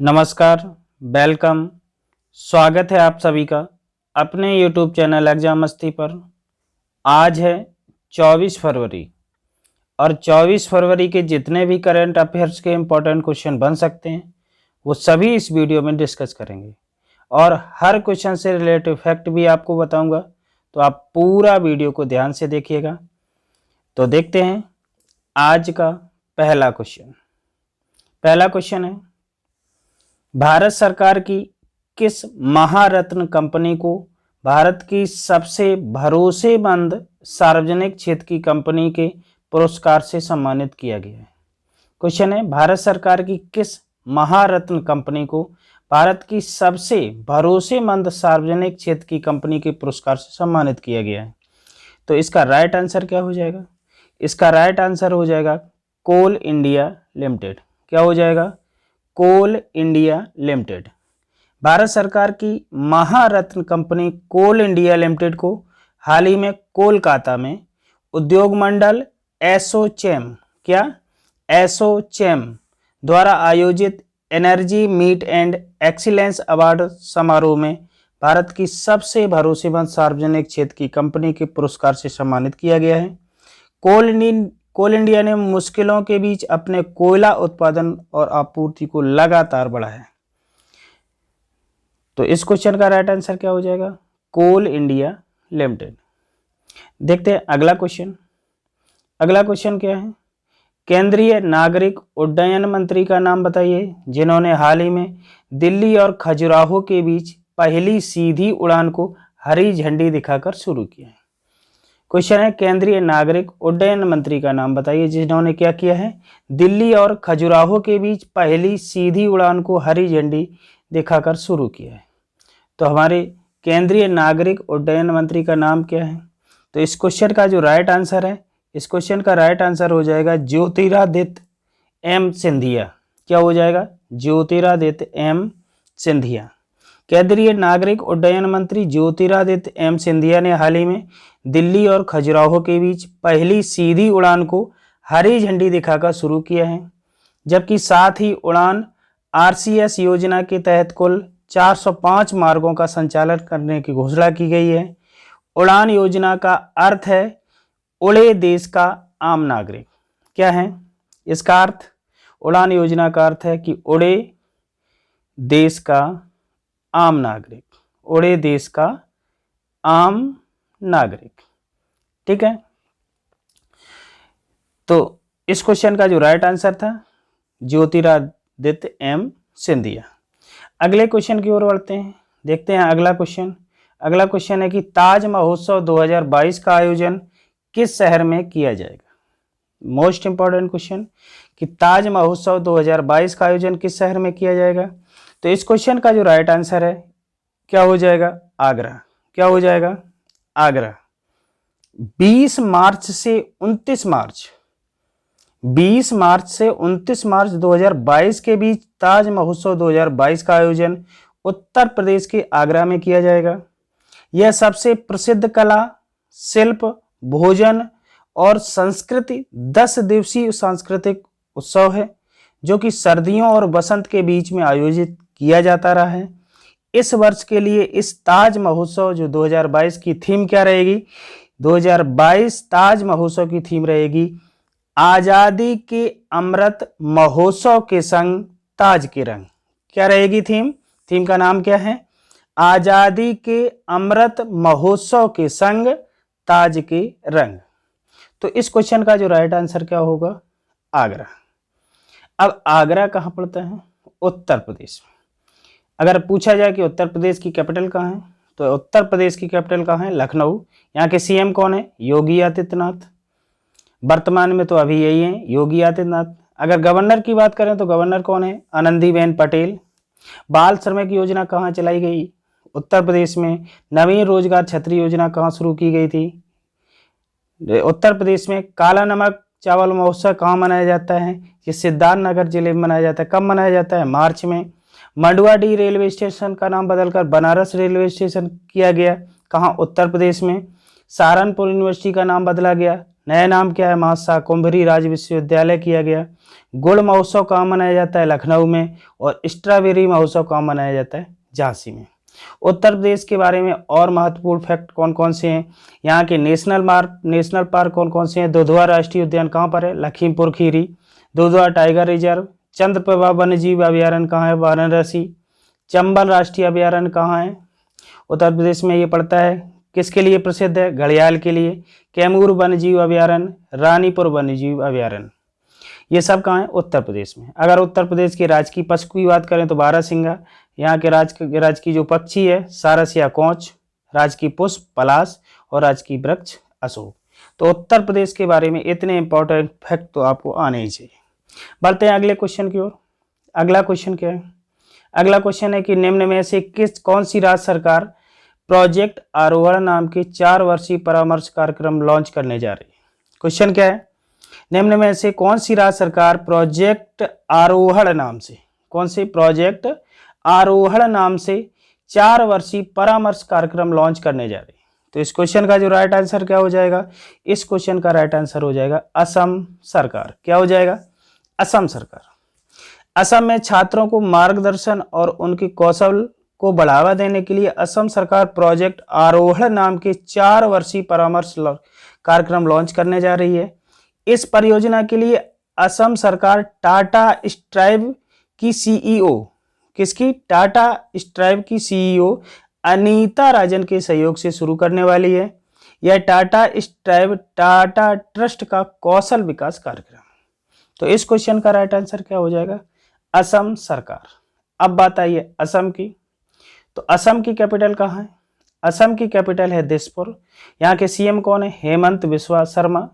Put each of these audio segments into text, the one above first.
नमस्कार, वेलकम, स्वागत है आप सभी का अपने YouTube चैनल एग्जाम मस्ती पर। आज है 24 फरवरी और 24 फरवरी के जितने भी करंट अफेयर्स के इम्पोर्टेंट क्वेश्चन बन सकते हैं वो सभी इस वीडियो में डिस्कस करेंगे और हर क्वेश्चन से रिलेटेड फैक्ट भी आपको बताऊंगा, तो आप पूरा वीडियो को ध्यान से देखिएगा। तो देखते हैं आज का पहला क्वेश्चन। पहला क्वेश्चन है, भारत सरकार की किस महारत्न कंपनी को भारत की सबसे भरोसेमंद सार्वजनिक क्षेत्र की कंपनी के पुरस्कार से सम्मानित किया गया है? क्वेश्चन है, भारत सरकार की किस महारत्न कंपनी को भारत की सबसे भरोसेमंद सार्वजनिक क्षेत्र की कंपनी के पुरस्कार से सम्मानित किया गया है? तो इसका राइट आंसर क्या हो जाएगा? इसका राइट आंसर हो जाएगा कोल इंडिया लिमिटेड। क्या हो जाएगा? कोल इंडिया लिमिटेड। भारत सरकार की महारत्न कंपनी कोल इंडिया लिमिटेड को हाल ही में कोलकाता में उद्योग मंडल एसोचैम द्वारा आयोजित energy meet and excellence award समारोह में भारत की सबसे भरोसेमंद सार्वजनिक क्षेत्र की कंपनी के पुरस्कार से सम्मानित किया गया है। कोल इंडिया ने मुश्किलों के बीच अपने कोयला उत्पादन और आपूर्ति को लगातार बढ़ाया। तो इस क्वेश्चन का राइट आंसर क्या हो जाएगा? कोल इंडिया लिमिटेड। देखते हैं अगला क्वेश्चन। अगला क्वेश्चन क्या है? केंद्रीय नागरिक उड्डयन मंत्री का नाम बताइए जिन्होंने हाल ही में दिल्ली और खजुराहो के बीच पहली सीधी उड़ान को हरी झंडी दिखाकर शुरू किया है। क्वेश्चन है, केंद्रीय नागरिक उड्डयन मंत्री का नाम बताइए जिन्होंने क्या किया है? दिल्ली और खजुराहो के बीच पहली सीधी उड़ान को हरी झंडी दिखाकर शुरू किया है। तो हमारे केंद्रीय नागरिक उड्डयन मंत्री का नाम क्या है? तो इस क्वेश्चन का जो राइट आंसर है, इस क्वेश्चन का राइट आंसर हो जाएगा ज्योतिरादित्य एम सिंधिया। क्या हो जाएगा? ज्योतिरादित्य एम सिंधिया। केंद्रीय नागरिक उड्डयन मंत्री ज्योतिरादित्य एम सिंधिया ने हाल ही में दिल्ली और खजुराहो के बीच पहली सीधी उड़ान को हरी झंडी दिखाकर शुरू किया है, जबकि साथ ही उड़ान आरसीएस योजना के तहत कुल 405 मार्गों का संचालन करने की घोषणा की गई है। उड़ान योजना का अर्थ है उड़े देश का आम नागरिक। क्या है इसका अर्थ? उड़ान योजना का अर्थ है कि उड़े देश का आम नागरिक, उड़े देश का आम नागरिक। ठीक है, तो इस क्वेश्चन का जो राइट आंसर था ज्योतिरादित्य एम सिंधिया। अगले क्वेश्चन की ओर बढ़ते हैं। देखते हैं अगला क्वेश्चन। अगला क्वेश्चन है कि ताज महोत्सव 2022 का आयोजन किस शहर में किया जाएगा? मोस्ट इंपॉर्टेंट क्वेश्चन कि ताज महोत्सव 2022 का आयोजन किस शहर में किया जाएगा? तो इस क्वेश्चन का जो राइट आंसर है क्या हो जाएगा? आगरा। क्या हो जाएगा? आगरा। 20 मार्च से 29 मार्च 2022 के बीच ताज महोत्सव 2022 का आयोजन उत्तर प्रदेश के आगरा में किया जाएगा। यह सबसे प्रसिद्ध कला, शिल्प, भोजन और संस्कृति 10 दिवसीय सांस्कृतिक उत्सव है जो कि सर्दियों और बसंत के बीच में आयोजित किया जाता रहा है। इस वर्ष के लिए इस ताज महोत्सव जो 2022 की थीम क्या रहेगी? 2022 ताज महोत्सव की थीम रहेगी आजादी के अमृत महोत्सव के संग ताज के रंग। क्या रहेगी थीम? थीम का नाम क्या है? आजादी के अमृत महोत्सव के संग ताज के रंग। तो इस क्वेश्चन का जो राइट आंसर क्या होगा? आगरा। अब आगरा कहाँ पड़ता है? उत्तर प्रदेश में। अगर पूछा जाए कि उत्तर प्रदेश की कैपिटल कहाँ है, तो उत्तर प्रदेश की कैपिटल कहाँ है? लखनऊ। यहाँ के सीएम कौन है? योगी आदित्यनाथ। वर्तमान में तो अभी यही है, योगी आदित्यनाथ। अगर गवर्नर की बात करें तो गवर्नर कौन है? आनंदीबेन पटेल। बाल श्रमिक योजना कहाँ चलाई गई? उत्तर प्रदेश में। नवीन रोजगार छतरी योजना कहाँ शुरू की गई थी? उत्तर प्रदेश में। काला नमक चावल महोत्सव कहाँ मनाया जाता है? ये सिद्धार्थनगर जिले में मनाया जाता है। कब मनाया जाता है? मार्च में। मंडुआडीह रेलवे स्टेशन का नाम बदलकर बनारस रेलवे स्टेशन किया गया। कहाँ? उत्तर प्रदेश में। सहारनपुर यूनिवर्सिटी का नाम बदला गया नया नाम क्या है, महासा कुंभरी राज्य विश्वविद्यालय किया गया। गुड़ महोत्सव कहाँ मनाया जाता है, लखनऊ में। और स्ट्रॉबेरी महोत्सव कहाँ मनाया जाता है, झांसी में। उत्तर प्रदेश के बारे में और महत्वपूर्ण फैक्ट कौन कौन से हैं, यहाँ के नेशनल पार्क कौन कौन से हैं। दुधवा राष्ट्रीय उद्यान कहाँ पर है, लखीमपुर खीरी। Dudhwa tiger reserve. चंद्रप्रभा वन्यजीव अभ्यारण्य कहाँ है, वाराणसी। चंबल राष्ट्रीय अभ्यारण्य कहाँ है, उत्तर प्रदेश में ये पड़ता है। किसके लिए प्रसिद्ध है, घड़ियाल के लिए। कैमूर वन्यजीव अभ्यारण्य, रानीपुर वन्यजीव अभ्यारण्य, ये सब कहाँ है, उत्तर प्रदेश में। अगर उत्तर प्रदेश के राजकीय पशु की बात करें तो बारहसिंगा। यहाँ के राजकीय जो पक्षी है सारस या कोंच। राजकीय पुष्प पलाश और राजकीय वृक्ष अशोक। तो उत्तर प्रदेश के बारे में इतने इंपॉर्टेंट फैक्ट तो आपको आने ही चाहिए। बढ़ते हैं अगले क्वेश्चन की ओर। अगला क्वेश्चन क्या है, अगला क्वेश्चन है कि निम्न में से कौन सी राज्य सरकार प्रोजेक्ट आरोहण नाम के 4 वर्षीय परामर्श कार्यक्रम लॉन्च करने जा रही है। क्वेश्चन क्या है, निम्न में से कौन सी राज्य सरकार प्रोजेक्ट आरोहण नाम से, कौन से प्रोजेक्ट आरोहण नाम से 4 वर्षीय परामर्श कार्यक्रम लॉन्च करने जा रही है। तो इस क्वेश्चन का जो राइट आंसर क्या हो जाएगा, इस क्वेश्चन का राइट आंसर हो जाएगा असम सरकार। क्या हो जाएगा, असम सरकार। असम में छात्रों को मार्गदर्शन और उनके कौशल को बढ़ावा देने के लिए असम सरकार प्रोजेक्ट आरोहण नाम के 4 वर्षीय परामर्श कार्यक्रम लॉन्च करने जा रही है। इस परियोजना के लिए असम सरकार टाटा स्ट्राइव की सीईओ, किसकी, टाटा स्ट्राइव की सीईओ अनीता राजन के सहयोग से शुरू करने वाली है। यह टाटा स्ट्राइव टाटा ट्रस्ट का कौशल विकास कार्यक्रम। तो इस क्वेश्चन का राइट आंसर क्या हो जाएगा, असम सरकार। अब बात आई है असम की। तो असम की कैपिटल कहाँ है, असम की कैपिटल है दिसपुर। यहाँ के सीएम कौन है, हेमंत बिस्वा शर्मा।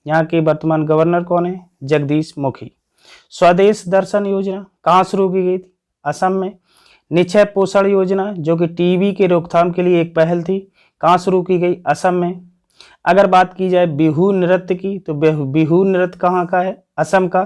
यहाँ के वर्तमान गवर्नर कौन है, जगदीश मुखी। स्वदेश दर्शन योजना कहाँ शुरू की गई थी, असम में। निक्षय पोषण योजना जो कि टीबी के रोकथाम के लिए एक पहल थी, कहाँ शुरू की गई, असम में। अगर बात की जाए बिहू नृत्य की तो बिहू नृत्य कहाँ का है, असम का।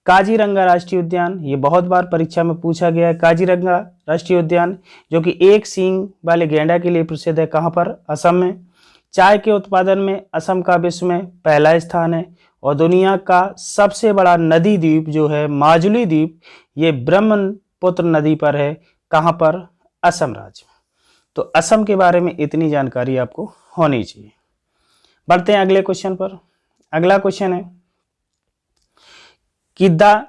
काजीरंगा राष्ट्रीय उद्यान, ये बहुत बार परीक्षा में पूछा गया है। काजीरंगा राष्ट्रीय उद्यान जो कि एक सींग वाले गैंडा के लिए प्रसिद्ध है, कहाँ पर, असम में। चाय के उत्पादन में असम का विश्व में पहला स्थान है। और दुनिया का सबसे बड़ा नदी द्वीप जो है माजुली द्वीप, ये ब्रह्मपुत्र नदी पर है, कहाँ पर, असम राज्य में। तो असम के बारे में इतनी जानकारी आपको होनी चाहिए। बढ़ते हैं अगले क्वेश्चन पर। अगला क्वेश्चन है कि the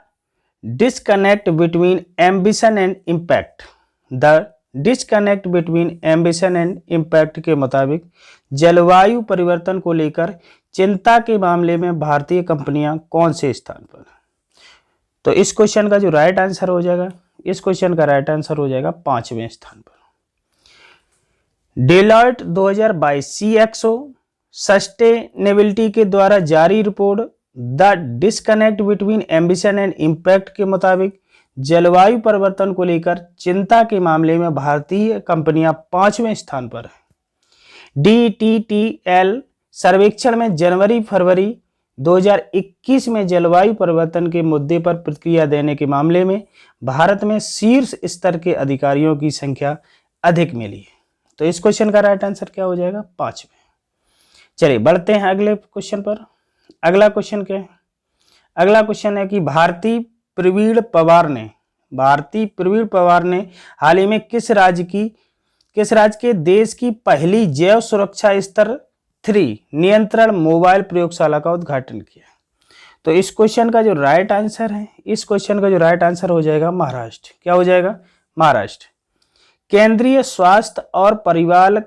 disconnect between ambition and impact, the disconnect between ambition and impact के मुताबिक जलवायु परिवर्तन को लेकर चिंता के मामले में भारतीय कंपनियां कौन से स्थान पर। तो इस क्वेश्चन का जो राइट आंसर हो जाएगा, इस क्वेश्चन का राइट आंसर हो जाएगा 5वें स्थान पर। डेलॉयट 2022 CXO सस्टेनेबिलिटी के द्वारा जारी report the disconnect between ambition and impact के मुताबिक जलवायु परिवर्तन को लेकर चिंता के मामले में भारतीय कंपनियां 5वें स्थान पर हैं। DTTL सर्वेक्षण में जनवरी फरवरी 2021 में जलवायु परिवर्तन के मुद्दे पर प्रतिक्रिया देने के मामले में भारत में शीर्ष स्तर के अधिकारियों की संख्या अधिक मिली है। तो इस क्वेश्चन का राइट आंसर क्या हो जाएगा, 5वें। चलिए बढ़ते हैं अगले क्वेश्चन पर। अगला क्वेश्चन क्या है, अगला क्वेश्चन है कि भारती प्रवीण पवार ने हाल ही में किस राज्य के देश की पहली जैव सुरक्षा स्तर 3 नियंत्रण मोबाइल प्रयोगशाला का उद्घाटन किया। तो इस क्वेश्चन का जो राइट आंसर है, इस क्वेश्चन का जो राइट आंसर हो जाएगा महाराष्ट्र। क्या हो जाएगा, महाराष्ट्र। केंद्रीय स्वास्थ्य और परिवार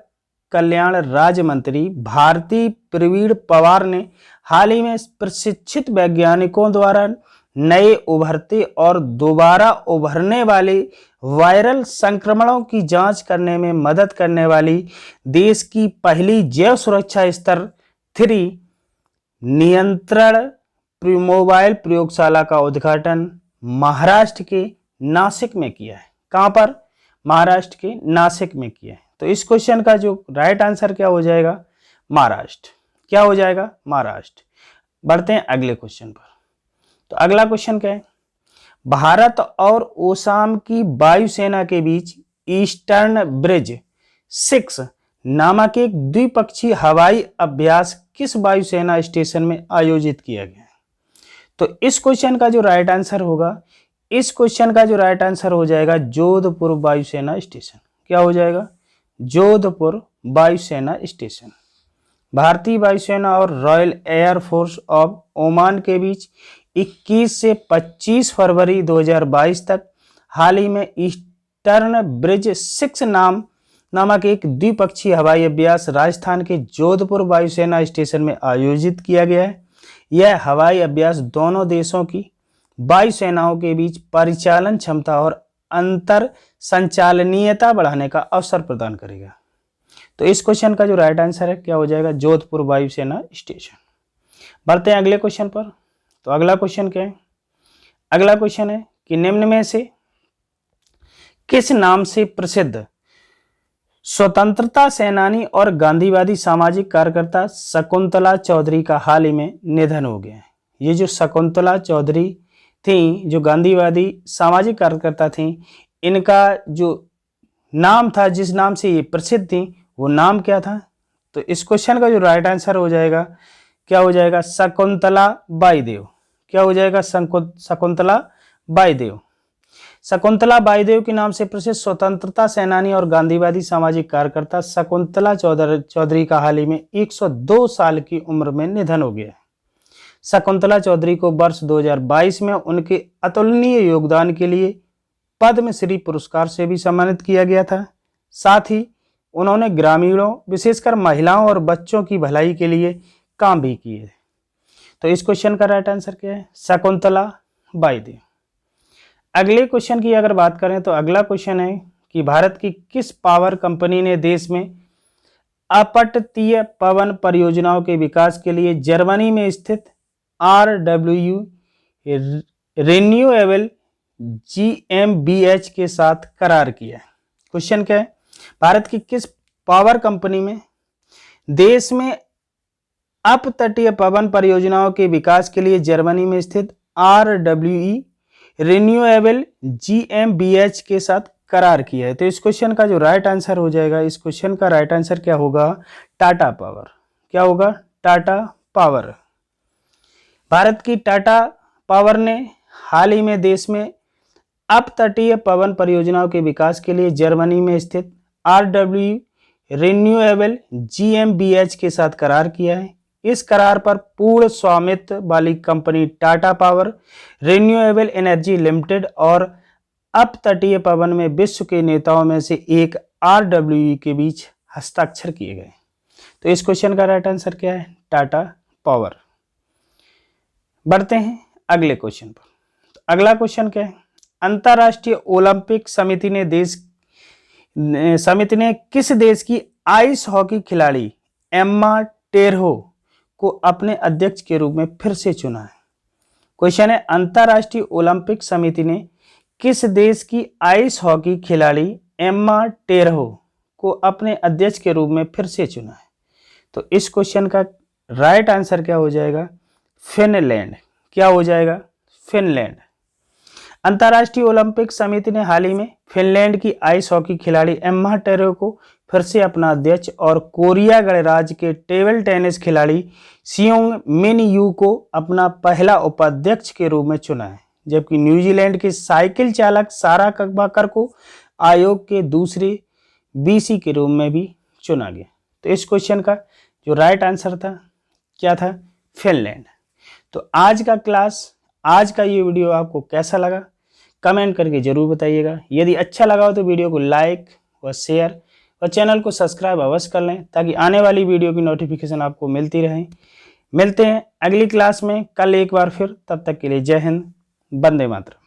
कल्याण राज्य मंत्री भारती प्रवीण पवार ने हाल ही में प्रशिक्षित वैज्ञानिकों द्वारा नए उभरते और दोबारा उभरने वाले वायरल संक्रमणों की जांच करने में मदद करने वाली देश की पहली जैव सुरक्षा स्तर 3 नियंत्रण मोबाइल प्रयोगशाला का उद्घाटन महाराष्ट्र के नासिक में किया है। कहां पर, महाराष्ट्र के नासिक में किया है। तो इस क्वेश्चन का जो राइट आंसर क्या हो जाएगा, महाराष्ट्र। क्या हो जाएगा, महाराष्ट्र। बढ़ते हैं अगले क्वेश्चन पर। तो अगला क्वेश्चन क्या है, भारत और ओसाम की वायुसेना के बीच ईस्टर्न ब्रिज 6 नामक एक द्विपक्षीय हवाई अभ्यास किस वायुसेना स्टेशन में आयोजित किया गया है? तो इस क्वेश्चन का जो राइट आंसर होगा, इस क्वेश्चन का जो राइट आंसर हो जाएगा जोधपुर वायुसेना स्टेशन। क्या हो जाएगा? जोधपुर वायुसेना स्टेशन। भारतीय वायुसेना और royal air force of Oman के बीच 21 से 25 फरवरी 2022 तक हाल ही में ईस्टर्न ब्रिज 6 नामक एक द्विपक्षीय हवाई अभ्यास राजस्थान के जोधपुर वायुसेना स्टेशन में आयोजित किया गया है। यह हवाई अभ्यास दोनों देशों की वायुसेनाओं के बीच परिचालन क्षमता और अंतर संचालनीयता बढ़ाने का अवसर प्रदान करेगा। तो इस क्वेश्चन का जो राइट आंसर है क्या हो जाएगा? जोधपुर वायुसेना स्टेशन। बढ़ते हैं अगले क्वेश्चन पर। तो अगला क्वेश्चन क्या है? अगला क्वेश्चन है कि निम्न में से किस नाम से प्रसिद्ध स्वतंत्रता सेनानी और गांधीवादी सामाजिक कार्यकर्ता शकुंतला चौधरी का हाल ही में निधन हो गया है? ये जो शकुंतला चौधरी थी, जो गांधीवादी सामाजिक कार्यकर्ता थी, इनका जो नाम था, जिस नाम से ये प्रसिद्ध थी, वो नाम क्या था? तो इस क्वेश्चन का जो राइट आंसर हो जाएगा क्या हो जाएगा? शकुंतला बाईदेव। क्या हो जाएगा? शकुंतला बाईदेव। शकुंतला बाईदेव के नाम से प्रसिद्ध स्वतंत्रता सेनानी और गांधीवादी सामाजिक कार्यकर्ता शकुंतला चौधरी का हाल ही में 102 साल की उम्र में निधन हो गया। शकुंतला चौधरी को वर्ष 2022 में उनके अतुलनीय योगदान के लिए पद्मश्री पुरस्कार से भी सम्मानित किया गया था। साथ ही उन्होंने ग्रामीणों, विशेषकर महिलाओं और बच्चों की भलाई के लिए काम भी किए। तो इस क्वेश्चन का राइट आंसर क्या है? शकुंतला बाईदेव। अगले क्वेश्चन की अगर बात करें तो अगला क्वेश्चन है कि भारत की किस पावर कंपनी ने देश में अपतटीय पवन परियोजनाओं के विकास के लिए जर्मनी में स्थित RWE रिन्यूएबल GmbH के साथ करार किया है? क्वेश्चन क्या है? भारत की किस पावर कंपनी में देश में अपतटीय पवन परियोजनाओं के विकास के लिए जर्मनी में स्थित RWE रिन्यूएबल GmbH के साथ करार किया है? तो इस क्वेश्चन का जो राइट आंसर हो जाएगा, इस क्वेश्चन का राइट आंसर क्या होगा? टाटा पावर। क्या होगा? टाटा पावर। भारत की टाटा पावर ने हाल ही में देश में अपतटीय पवन परियोजनाओं के विकास के लिए जर्मनी में स्थित RWE रिन्यूएबल GmbH के साथ करार किया है। इस करार पर पूर्ण स्वामित्व वाली company Tata power, renewable energy limited और अपतटीय पवन में विश्व के नेताओं में से एक RWE के बीच हस्ताक्षर किए गए। तो इस क्वेश्चन का राइट आंसर क्या है? टाटा पावर। बढ़ते हैं अगले क्वेश्चन पर। तो अगला क्वेश्चन क्या है? अंतर्राष्ट्रीय ओलंपिक समिति ने किस देश की आइस हॉकी खिलाड़ी एम्मा टेरहो को अपने अध्यक्ष के रूप में फिर से चुना है? क्वेश्चन है, अंतर्राष्ट्रीय ओलंपिक समिति ने किस देश की आइस हॉकी खिलाड़ी एम्मा टेरहो को अपने अध्यक्ष के रूप में फिर से चुना है? तो इस क्वेश्चन का राइट आंसर क्या हो जाएगा? फिनलैंड। क्या हो जाएगा? फिनलैंड। अंतर्राष्ट्रीय ओलंपिक समिति ने हाल ही में फिनलैंड की आइस हॉकी खिलाड़ी एम्मा टेरहो को फिर से अपना अध्यक्ष और कोरिया गणराज्य के टेबल टेनिस खिलाड़ी सियोंग मिन यू को अपना पहला उपाध्यक्ष के रूप में चुना है, जबकि न्यूजीलैंड के साइकिल चालक सारा ककबाकर को आयोग के दूसरे BC के रूप में भी चुना गया। तो इस क्वेश्चन का जो राइट आंसर था क्या था? फिनलैंड। तो आज का क्लास, आज का ये वीडियो आपको कैसा लगा कमेंट करके जरूर बताइएगा। यदि अच्छा लगा हो तो वीडियो को लाइक व शेयर और चैनल को सब्सक्राइब अवश्य कर लें ताकि आने वाली वीडियो की नोटिफिकेशन आपको मिलती रहे। मिलते हैं अगली क्लास में कल एक बार फिर। तब तक के लिए जय हिंद, वंदे मातरम।